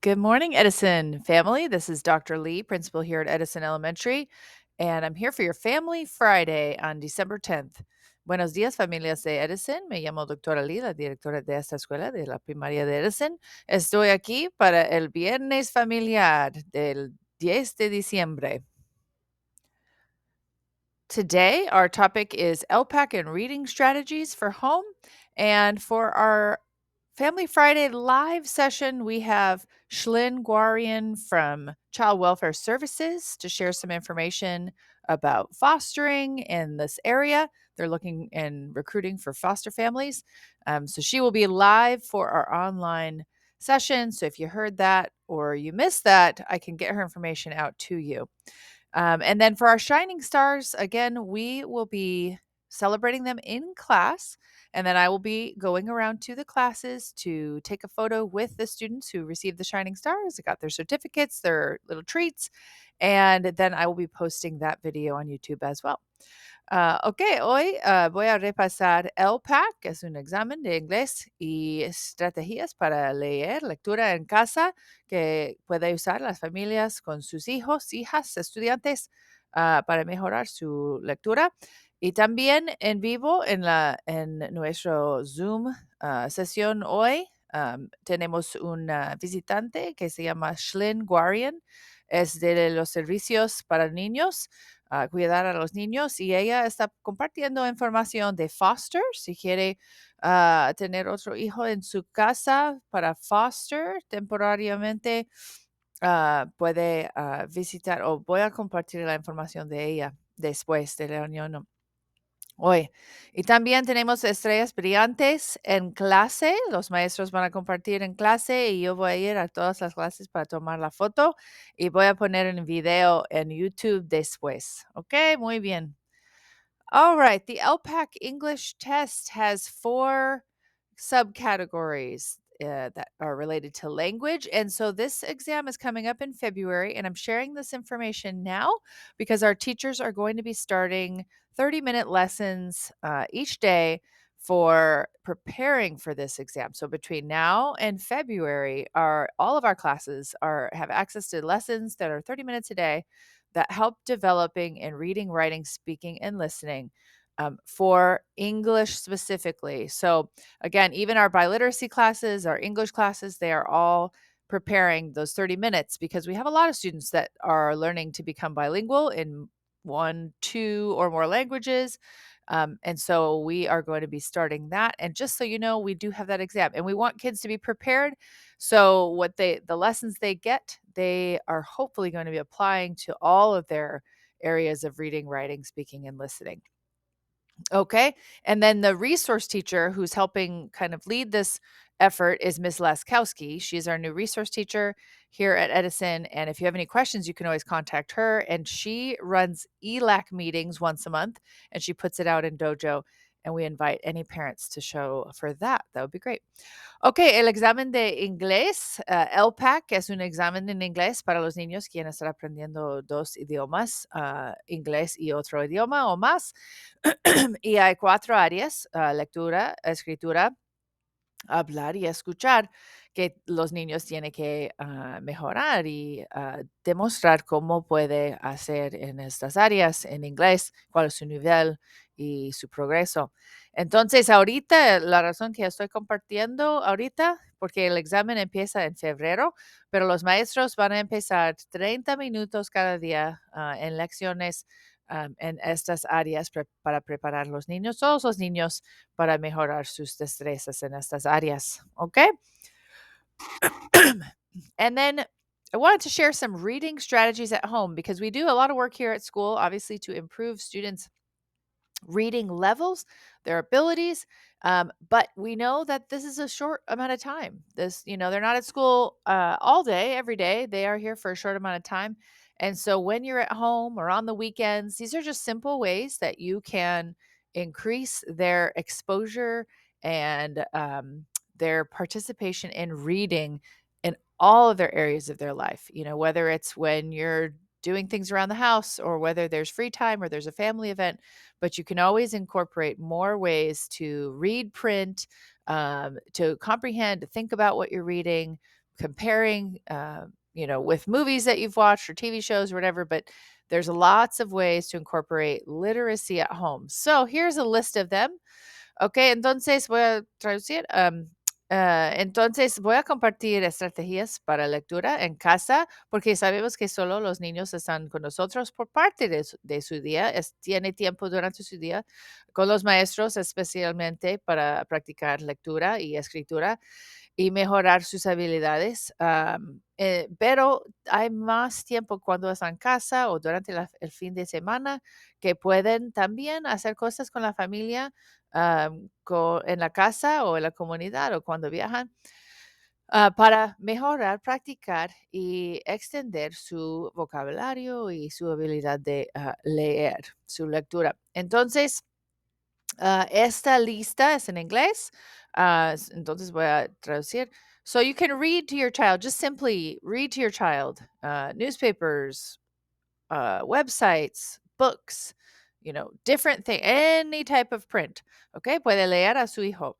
Good morning, Edison family. This is Dr. Lee, principal here at Edison Elementary, and I'm here for your Family Friday on December 10th. Buenos días, familias de Edison. Me llamo Doctora Lee, la directora de esta escuela de la primaria de Edison. Estoy aquí para el viernes familiar del 10 de diciembre. Today, our topic is ELPAC and reading strategies for home. And for our Family Friday live session, we have Shlyn Guarian from Child Welfare Services to share some information about fostering in this area. They're looking and recruiting for foster families. So she will be live for our online session. So if you heard that or you missed that, I can get her information out to you. And then for our shining stars, again, we will be celebrating them in class. And then I will be going around to the classes to take a photo with the students who received the shining stars. They got their certificates, their little treats. And then I will be posting that video on YouTube as well. Ok, hoy voy a repasar ELPAC, que es un examen de inglés y estrategias para leer, lectura en casa que puede usar las familias con sus hijos, hijas, estudiantes para mejorar su lectura. Y también en vivo en nuestro Zoom sesión hoy tenemos una visitante que se llama Shlyn Guarian, es de los servicios para niños cuidar a los niños y ella está compartiendo información de foster, si quiere tener otro hijo en su casa para foster temporariamente, puede visitar o voy a compartir la información de ella después de la reunión hoy. Y también tenemos estrellas brillantes en clase. Los maestros van a compartir en clase y yo voy a ir a todas las clases para tomar la foto y voy a poner en video en YouTube después. Ok, muy bien. All right. The LPAC English test has 4 subcategories that are related to language. And so this exam is coming up in February, and I'm sharing this information now because our teachers are going to be starting 30-minute lessons each day for preparing for this exam. So between now and February, all of our classes have access to lessons that are 30 minutes a day that help developing in reading, writing, speaking, and listening for English specifically. So, again, even our biliteracy classes, our English classes, they are all preparing those 30 minutes because we have a lot of students that are learning to become bilingual in 1, 2, or more languages. And so we are going to be starting that. And just so you know, we do have that exam and we want kids to be prepared. So the lessons they get, they are hopefully going to be applying to all of their areas of reading, writing, speaking, and listening. Okay. And then the resource teacher who's helping kind of lead this effort is Miss Laskowski. She's our new resource teacher here at Edison. And if you have any questions, you can always contact her. And she runs ELAC meetings once a month and she puts it out in Dojo. And we invite any parents to show for that. That would be great. Ok, el examen de inglés, ELPAC, es un examen en inglés para los niños quienes están aprendiendo 2 idiomas, inglés y otro idioma o más. Y hay 4 áreas, lectura, escritura, hablar y escuchar, que los niños tienen que mejorar y demostrar cómo puede hacer en estas áreas en inglés, cuál es su nivel y su progreso. Entonces, ahorita, la razón que estoy compartiendo ahorita, porque el examen empieza en febrero, pero los maestros van a empezar 30 minutos cada día en lecciones en estas áreas para preparar a los niños, todos los niños, para mejorar sus destrezas en estas áreas. Okay. And then I wanted to share some reading strategies at home because we do a lot of work here at school, obviously, to improve students' reading levels, their abilities. But we know that this is a short amount of time. They're not at school all day, every day. They are here for a short amount of time. And so when you're at home or on the weekends, these are just simple ways that you can increase their exposure and their participation in reading in all of their areas of their life. Whether it's when you're doing things around the house or whether there's free time or there's a family event, but you can always incorporate more ways to read print, to comprehend, to think about what you're reading, comparing, with movies that you've watched or TV shows or whatever, but there's lots of ways to incorporate literacy at home. So here's a list of them. Ok, entonces voy a traducir. Entonces voy a compartir estrategias para lectura en casa porque sabemos que solo los niños están con nosotros por parte de su día. Tiene tiempo durante su día con los maestros, especialmente para practicar lectura y escritura y mejorar sus habilidades. Pero hay más tiempo cuando están en casa o durante el fin de semana que pueden también hacer cosas con la familia, en la casa o en la comunidad o cuando viajan, para mejorar, practicar y extender su vocabulario y su habilidad de leer, su lectura. Entonces, esta lista es en inglés, entonces voy a traducir. So you can read to your child, just simply read to your child, newspapers, websites, books, different thing, any type of print. Okay, puede leer a su hijo.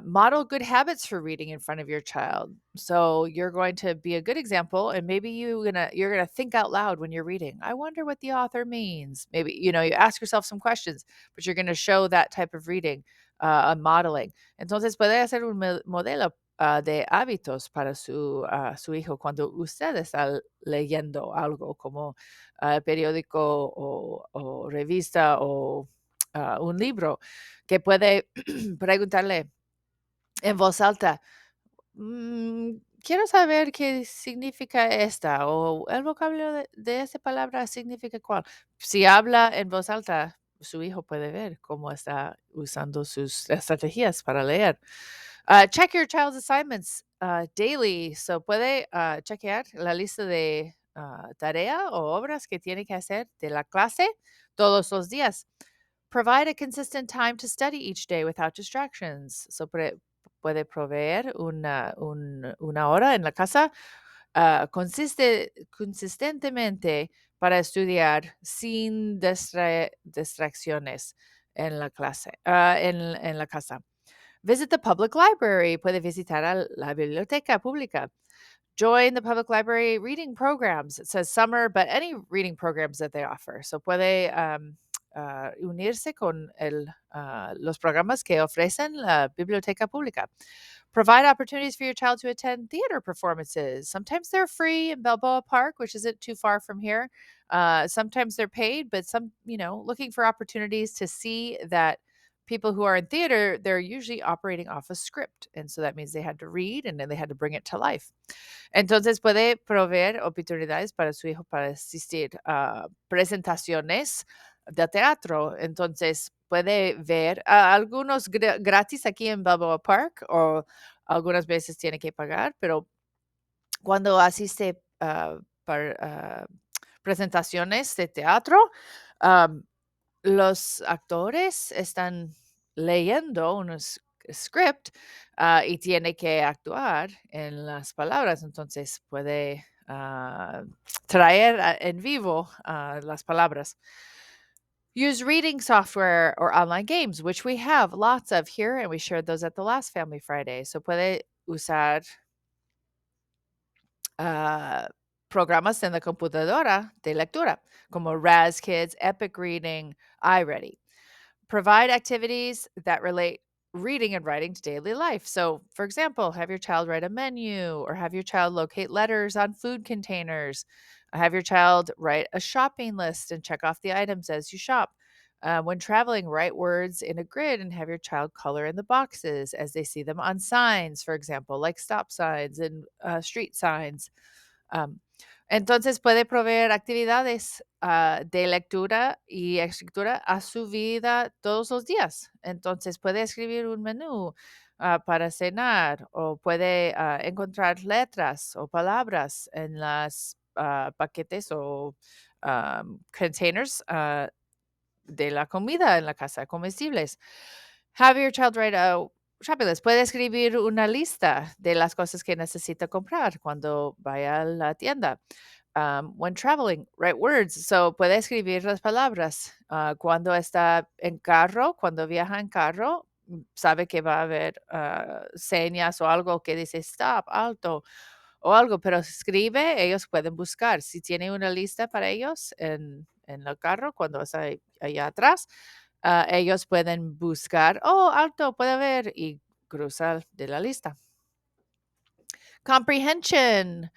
Model good habits for reading in front of your child. So you're going to be a good example, and maybe you're gonna think out loud when you're reading. I wonder what the author means. Maybe you ask yourself some questions, but you're going to show that type of reading, modeling. Entonces puede hacer un modelo de hábitos para su hijo cuando usted está leyendo algo como periódico o revista o un libro que puede preguntarle en voz alta, quiero saber qué significa esta o el vocabulario de esta palabra significa cuál. Si habla en voz alta, su hijo puede ver cómo está usando sus estrategias para leer. Check your child's assignments daily. So puede chequear la lista de tarea o obras que tiene que hacer de la clase todos los días. Provide a consistent time to study each day without distractions. So puede proveer una hora en la casa consistentemente para estudiar sin distracciones en la clase, en la casa. Visit the public library. Puede visitar a la biblioteca pública. Join the public library reading programs. It says summer, but any reading programs that they offer. So puede unirse con los programas que ofrecen la biblioteca pública. Provide opportunities for your child to attend theater performances. Sometimes they're free in Balboa Park, which isn't too far from here. Sometimes they're paid, but looking for opportunities to see that people who are in theater, they're usually operating off a script. And so that means they had to read and then they had to bring it to life. Entonces puede proveer oportunidades para su hijo para asistir a presentaciones de teatro. Entonces puede ver algunos gratis aquí en Balboa Park o algunas veces tiene que pagar, pero cuando asiste para presentaciones de teatro, los actores están leyendo un script y tiene que actuar en las palabras, entonces puede traer en vivo las palabras. Use reading software or online games, which we have lots of here, and we shared those at the last Family Friday. So puede usar programas en la computadora de lectura, como Raz Kids, Epic Reading, iReady. Provide activities that relate reading and writing to daily life. So, for example, have your child write a menu or have your child locate letters on food containers. Have your child write a shopping list and check off the items as you shop. When traveling, write words in a grid and have your child color in the boxes as they see them on signs, for example, like stop signs and street signs. Entonces puede proveer actividades de lectura y escritura a su vida todos los días. Entonces puede escribir un menú para cenar o puede encontrar letras o palabras en las paquetes o containers de la comida en la casa, comestibles. Have your child write a shopping list. Puede escribir una lista de las cosas que necesita comprar cuando vaya a la tienda. When traveling, write words. So puede escribir las palabras. Cuando está en carro, cuando viaja en carro, sabe que va a haber señas o algo que dice stop, alto. o algo, pero escribe, ellos pueden buscar. Si tiene una lista para ellos en el carro cuando está allá atrás, ellos pueden buscar, oh, alto, puede ver y cruzar de la lista. Comprehension.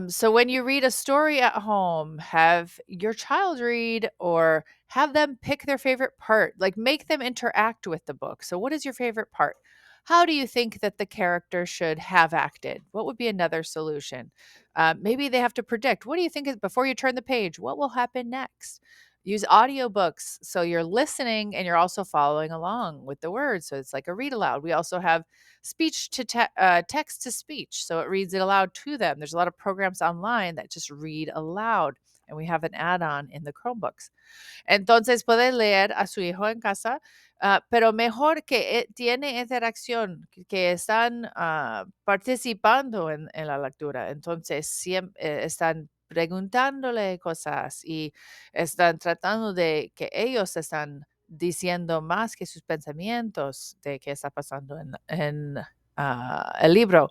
So when you read a story at home, have your child read or have them pick their favorite part, like make them interact with the book. So, what is your favorite part? How do you think that the character should have acted? What would be another solution? Maybe they have to predict. What do you think is before you turn the page? What will happen next? Use audiobooks so you're listening and you're also following along with the words. So it's like a read aloud. We also have speech to text to speech. So it reads it aloud to them. There's a lot of programs online that just read aloud. And we have an add on in the Chromebooks. Entonces puede leer a su hijo en casa, pero mejor que tiene interacción, que están participando en la lectura. Entonces siempre están preguntándole cosas y están tratando de que ellos están diciendo más que sus pensamientos de qué está pasando en el libro.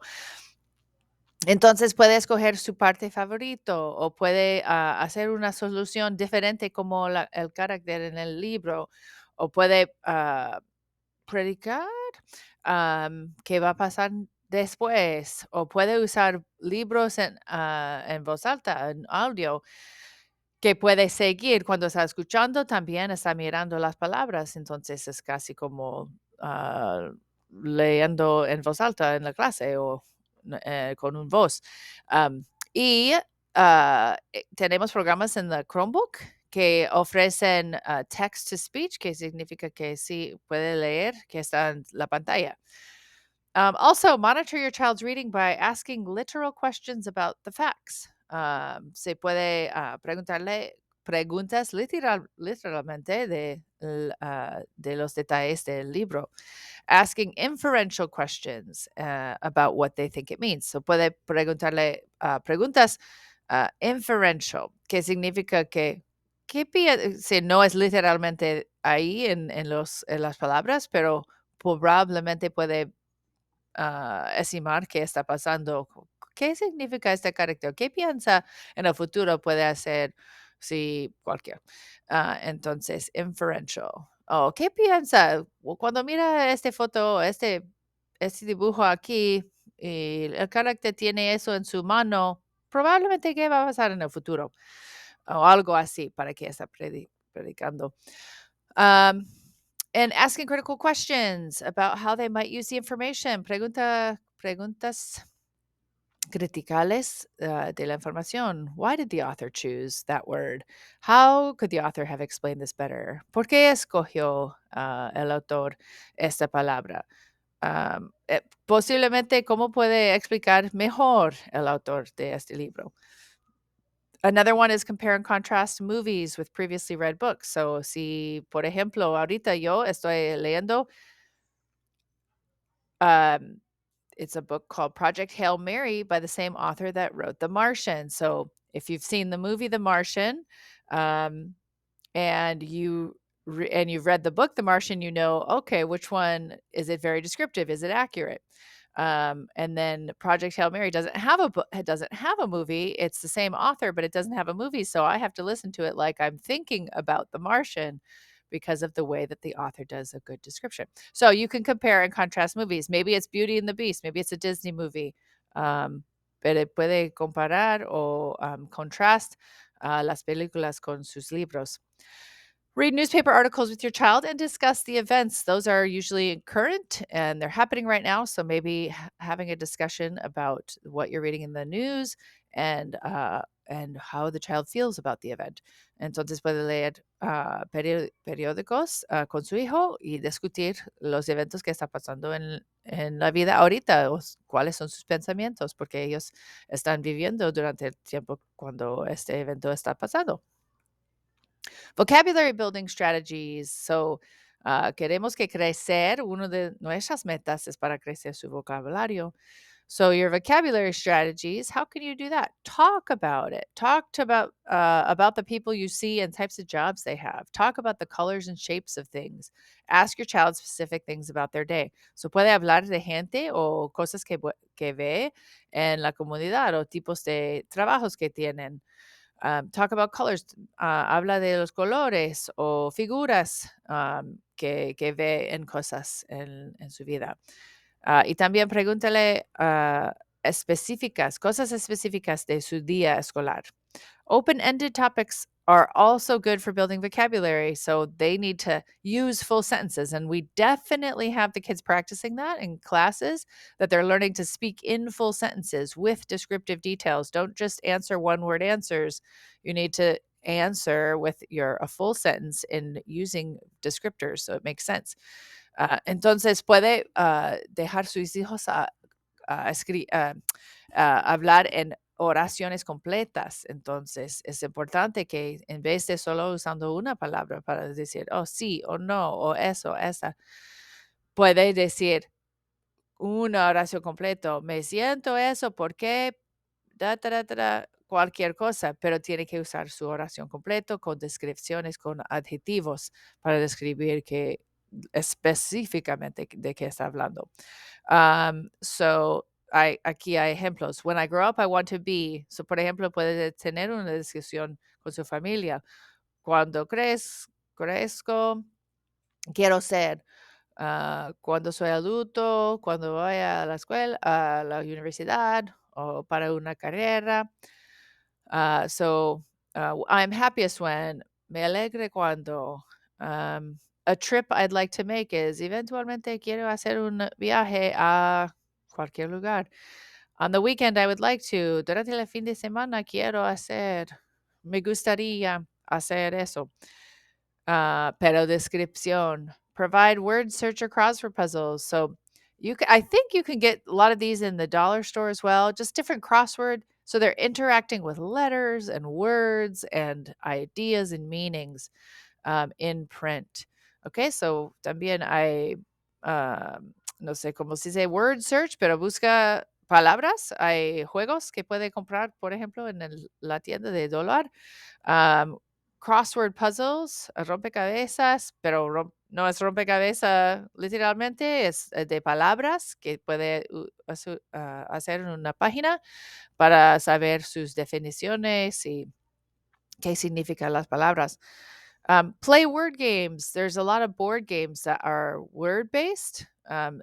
Entonces puede escoger su parte favorito o puede hacer una solución diferente como el carácter en el libro o puede predicar qué va a pasar después o puede usar libros en voz alta, en audio, que puede seguir cuando está escuchando, también está mirando las palabras, entonces es casi como leyendo en voz alta en la clase o con un voz. Am, y tenemos programas en la Chromebook que ofrecen text to speech, que significa que sí puede leer, que está en la pantalla. Also, monitor your child's reading by asking literal questions about the facts. Se puede preguntarle preguntas literalmente de los detalles del libro. Asking inferential questions about what they think it means. So puede preguntarle preguntas inferential, que significa que, si no es literalmente ahí en las palabras, pero probablemente puede estimar qué está pasando. ¿Qué significa este carácter? ¿Qué piensa en el futuro puede hacer si cualquier? Entonces, inferential. Oh, ¿qué piensa cuando mira esta foto, este dibujo aquí y el carácter tiene eso en su mano? Probablemente qué va a pasar en el futuro o algo así para que está predicando. Um, and asking critical questions about how they might use the information. Preguntas criticales de la información. Why did the author choose that word? How could the author have explained this better? ¿Por qué escogió el autor esta palabra? Posiblemente, ¿cómo puede explicar mejor el autor de este libro? Another one is compare and contrast movies with previously read books. So, si, por ejemplo, ahorita yo estoy leyendo, um, it's a book called Project Hail Mary by the same author that wrote The Martian. So, if you've seen the movie The Martian, um, and you've read the book The Martian, you know, okay, which one is it very descriptive? Is it accurate? And then Project Hail Mary doesn't have a book, it doesn't have a movie. It's the same author, but it doesn't have a movie. So I have to listen to it like I'm thinking about The Martian because of the way that the author does a good description. So you can compare and contrast movies. Maybe it's Beauty and the Beast, maybe it's a Disney movie. Pero puede comparar o contrast las películas con sus libros. Read newspaper articles with your child and discuss the events. Those are usually current and they're happening right now. So maybe having a discussion about what you're reading in the news and how the child feels about the event. Entonces puede leer periódicos con su hijo y discutir los eventos que está pasando en la vida ahorita, cuáles son sus pensamientos, porque ellos están viviendo durante el tiempo cuando este evento está pasando. Vocabulary building strategies. So, queremos que crecer. Una de nuestras metas es para crecer su vocabulario. So, your vocabulary strategies, how can you do that? Talk about it. About the people you see and types of jobs they have. Talk about the colors and shapes of things. Ask your child specific things about their day. So, puede hablar de gente o cosas que ve en la comunidad o tipos de trabajos que tienen. Talk about colors. Habla de los colores o figuras que ve en cosas en su vida. Y también pregúntale específicas, cosas específicas de su día escolar. Open-ended topics are also good for building vocabulary, so they need to use full sentences. And we definitely have the kids practicing that in classes, that they're learning to speak in full sentences with descriptive details. Don't just answer one-word answers. You need to answer with a full sentence in using descriptors, so it makes sense. Entonces puede dejar sus hijos hablar en oraciones completas. Entonces, es importante que en vez de solo usando una palabra para decir, oh, sí, o no, o eso, esa, puede decir una oración completa. Me siento eso porque cualquier cosa, pero tiene que usar su oración completo con descripciones, con adjetivos para describir específicamente de qué está hablando. Aquí hay ejemplos. When I grow up, I want to be. So, por ejemplo, puede tener una discusión con su familia. Cuando crezco, quiero ser. Cuando soy adulto, cuando voy a la escuela, a la universidad o para una carrera. I'm happiest when, me alegre cuando. A trip I'd like to make is eventualmente quiero hacer un viaje a cualquier lugar. On the weekend, I would like to. Durante el fin de semana quiero me gustaría hacer eso. Pero descripción. Provide word search or crossword puzzles. So I think you can get a lot of these in the dollar store as well, just different crossword. So they're interacting with letters and words and ideas and meanings in print. Okay, so también hay, no sé cómo se dice word search, pero busca palabras. Hay juegos que puede comprar, por ejemplo, en la tienda de dólar. Crossword puzzles, rompecabezas, pero no es rompecabezas literalmente, es de palabras que puede hacer en una página para saber sus definiciones y qué significan las palabras. Play word games. There's a lot of board games that are word based.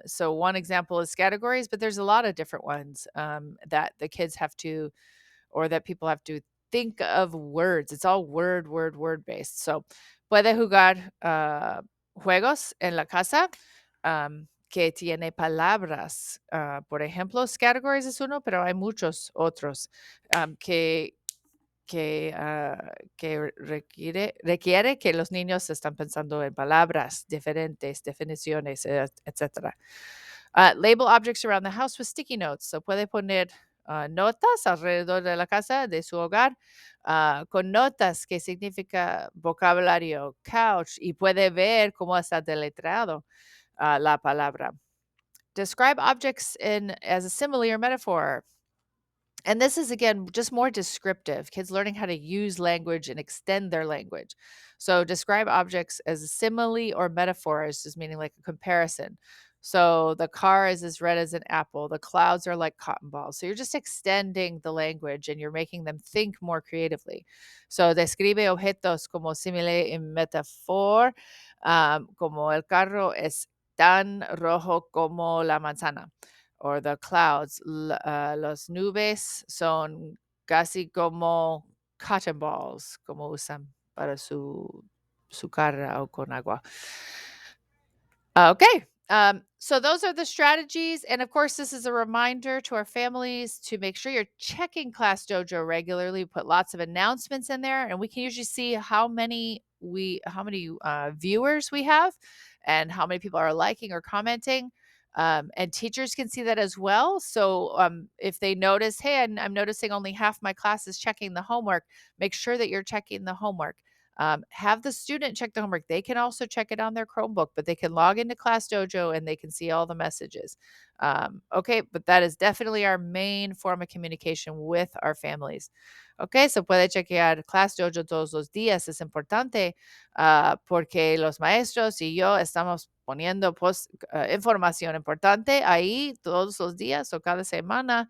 So one example is categories, but there's a lot of different ones that the kids have to, or that people have to think of words. It's all word based. So puede jugar juegos en la casa que tiene palabras. Por ejemplo, categories es uno, pero hay muchos otros que requiere que los niños están pensando en palabras diferentes, definiciones, etcétera. Label objects around the house with sticky notes. So puede poner notas alrededor de la casa, de su hogar, con notas que significa vocabulario, couch, y puede ver cómo está deletreado la palabra. Describe objects as a simile or metaphor. And this is, again, just more descriptive, kids learning how to use language and extend their language. So describe objects as a simile or metaphor, is just meaning like a comparison. So the car is as red as an apple. The clouds are like cotton balls. So you're just extending the language and you're making them think more creatively. So describe objetos como simile y metaphor, como el carro es tan rojo como la manzana. Or the clouds, las nubes son casi como cotton balls, como usan para su cara o con agua. Okay. So those are the strategies. And of course, this is a reminder to our families to make sure you're checking Class Dojo regularly. We put lots of announcements in there, and we can usually see how many viewers we have and how many people are liking or commenting. And teachers can see that as well. So if they notice, hey, I'm noticing only half my class is checking the homework, make sure that you're checking the homework. Have the student check the homework. They can also check it on their Chromebook, but they can log into Class Dojo and they can see all the messages. Okay, but that is definitely our main form of communication with our families. Ok, se puede chequear Class Dojo todos los días. Es importante porque los maestros y yo estamos poniendo información importante ahí todos los días o cada semana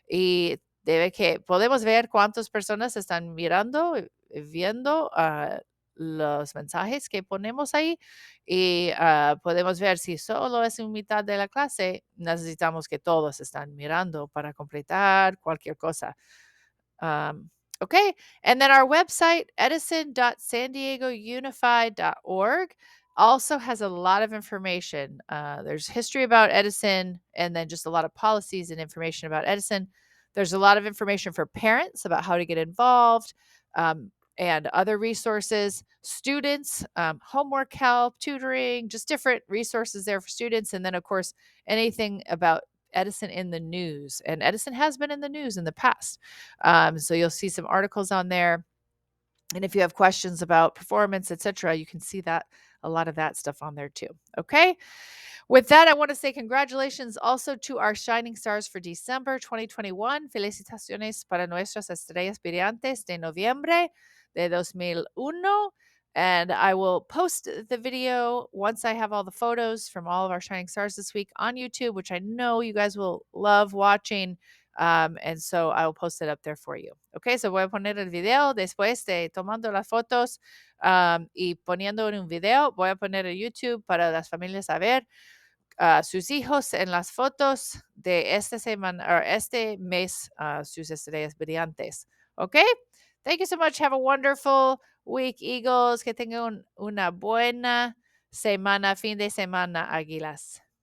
y debe que podemos ver cuántas personas están mirando, viendo los mensajes que ponemos ahí y podemos ver si solo es un mitad de la clase, necesitamos que todos están mirando para completar cualquier cosa. Um, okay. And then our website, edison.sandiegounified.org, also has a lot of information. There's history about Edison and then just a lot of policies and information about Edison. There's a lot of information for parents about how to get involved and other resources, students, homework help, tutoring, just different resources there for students. And then, of course, anything about Edison in the news. And Edison has been in the news in the past. So you'll see some articles on there. And if you have questions about performance, etc., you can see that a lot of that stuff on there too. Okay. With that, I want to say congratulations also to our shining stars for December 2021. Felicitaciones para nuestras estrellas brillantes de noviembre de 2001. And I will post the video once I have all the photos from all of our shining stars this week on YouTube, which I know you guys will love watching. And so I will post it up there for you. Ok, so voy a poner el video después de tomando las fotos y poniendo en un video. Voy a poner el YouTube para las familias a ver sus hijos en las fotos de esta semana o este mes, sus estrellas brillantes. Ok, thank you so much. Have a wonderful week, Eagles. Que tengan una buena semana, fin de semana, Águilas.